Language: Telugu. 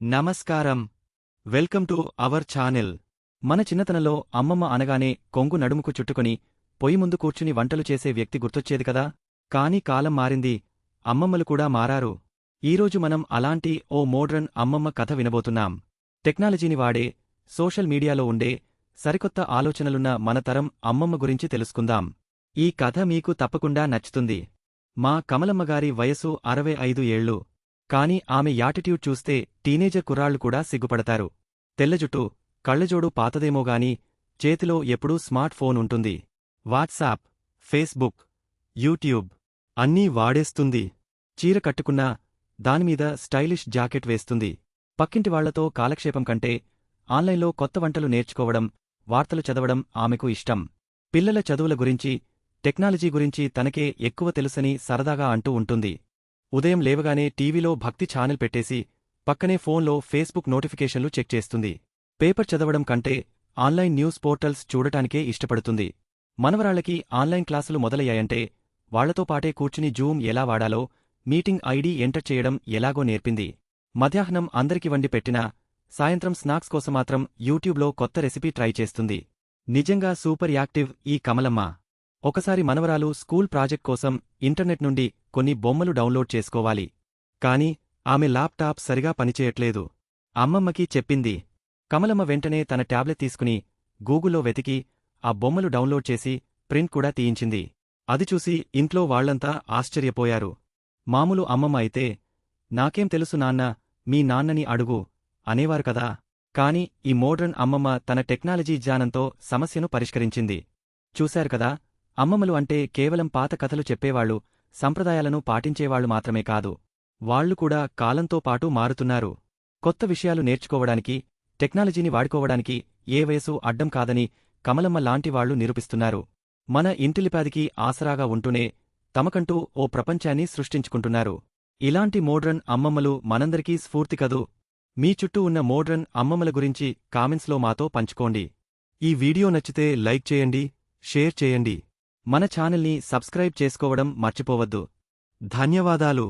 నమస్కారం. Welcome to our channel. మన చిన్నతనంలో అమ్మమ్మ అనగానే కొంగు నడుముకు చుట్టుకొని పొయ్యి ముందు కూర్చుని వంటలు చేసే వ్యక్తి గుర్తొచ్చేది కదా. కానీ కాలం మారింది, అమ్మమ్మలు కూడా మారారు. ఈరోజు మనం అలాంటి ఓ మోడ్రన్ అమ్మమ్మ కథ వినబోతున్నాం. టెక్నాలజీని వాడే, సోషల్ మీడియాలో ఉండే, సరికొత్త ఆలోచనలున్న మన తరం అమ్మమ్మ గురించి తెలుసుకుందాం. ఈ కథ మీకు తప్పకుండా నచ్చుతుంది. మా కమలమ్మగారి వయసు 65 ఏళ్లు. కాని ఆమె యాటిట్యూడ్ చూస్తే టీనేజర్ కుర్రాళ్లు కూడా సిగ్గుపడతారు. తెల్లజుట్టు, కళ్లజోడు పాతదేమోగాని చేతిలో ఎప్పుడూ స్మార్ట్ ఫోన్ ఉంటుంది. వాట్సాప్, ఫేస్బుక్, యూట్యూబ్ అన్నీ వాడేస్తుంది. చీర కట్టుకున్నా దానిమీద స్టైలిష్ జాకెట్ వేస్తుంది. పక్కింటివాళ్లతో కాలక్షేపం కంటే ఆన్లైన్లో కొత్త వంటలు నేర్చుకోవడం, వార్తలు చదవడం ఆమెకు ఇష్టం. పిల్లల చదువుల గురించి, టెక్నాలజీ గురించి తనకే ఎక్కువ తెలుసని సరదాగా అంటూ ఉంటుంది. ఉదయం లేవగానే టీవీలో భక్తి ఛానల్ పెట్టేసి పక్కనే ఫోన్లో ఫేస్బుక్ నోటిఫికేషన్లు చెక్ చేస్తుంది. పేపర్ చదవడం కంటే ఆన్లైన్ న్యూస్ పోర్టల్స్ చూడటానికే ఇష్టపడుతుంది. మనవరాళ్లకి ఆన్లైన్ క్లాసులు మొదలయ్యాయంటే వాళ్లతో పాటే కూర్చుని జూమ్ ఎలా వాడాలో, మీటింగ్ ఐడీ ఎంటర్ చేయడం ఎలాగో నేర్పింది. మధ్యాహ్నం అందరికి వండి పెట్టినా సాయంత్రం స్నాక్స్ కోసమాత్రం యూట్యూబ్లో కొత్త రెసిపీ ట్రై చేస్తుంది. నిజంగా సూపర్ యాక్టివ్ ఈ కమలమ్మ. ఒకసారి మనవరాలు స్కూల్ ప్రాజెక్ట్ కోసం ఇంటర్నెట్ నుండి కొన్ని బొమ్మలు డౌన్లోడ్ చేసుకోవాలి. కాని ఆమె ల్యాప్టాప్ సరిగా పనిచేయట్లేదు. అమ్మమ్మకి చెప్పింది. కమలమ్మ వెంటనే తన ట్యాబ్లెట్ తీసుకుని గూగుల్లో వెతికి ఆ బొమ్మలు డౌన్లోడ్ చేసి ప్రింట్ కూడా తీయించింది. అది చూసి ఇంట్లో వాళ్లంతా ఆశ్చర్యపోయారు. మామూలు అమ్మమ్మ అయితే, నాకేం తెలుసు నాన్నా, మీ నాన్నని అడుగు అనేవారు కదా. కాని ఈ మోడ్రన్ అమ్మమ్మ తన టెక్నాలజీ జ్ఞానంతో సమస్యను పరిష్కరించింది. చూశారు కదా, అమ్మమ్మలు అంటే కేవలం పాత కథలు చెప్పేవాళ్లు, సంప్రదాయాలను పాటించేవాళ్లు మాత్రమే కాదు. వాళ్లు కూడా కాలంతో పాటు మారుతున్నారు. కొత్త విషయాలు నేర్చుకోవడానికి, టెక్నాలజీని వాడుకోవడానికి ఏ వయసు అడ్డం కాదని కమలమ్మ లాంటివాళ్లు నిరూపిస్తున్నారు. మన ఇంటిలిపాదికి ఆసరాగా ఉంటూనే తమకంటూ ఓ ప్రపంచాన్ని సృష్టించుకుంటున్నారు. ఇలాంటి మోడ్రన్ అమ్మమ్మలు మనందరికీ స్ఫూర్తి కదూ. మీ చుట్టూ ఉన్న మోడ్రన్ అమ్మమ్మల గురించి కామెంట్స్లో మాతో పంచుకోండి. ఈ వీడియో నచ్చితే లైక్ చేయండి, షేర్ చేయండి. మన ఛానల్ని సబ్స్క్రైబ్ చేసుకోవడం మర్చిపోవద్దు. ధన్యవాదాలు.